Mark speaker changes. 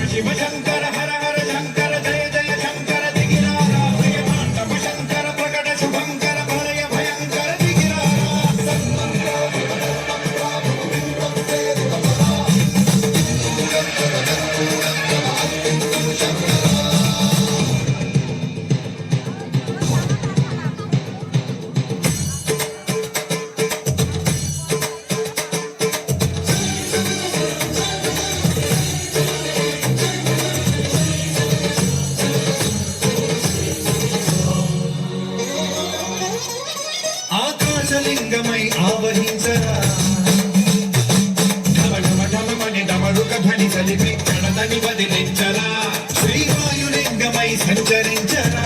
Speaker 1: శివశంకర హర హర శంకర జయ జయ శంకర దిగిరారా భయతాండవ శంకర ప్రకట శుభంకర ప్రళయ భయంకర ఆకాశలింగమై ఆవహించరా ఢమ ఢమ ఢమమని డమరుక ధ్వని సలిపి కణదని వదిలించరా శ్రీవాయులింగమై సంచరించరా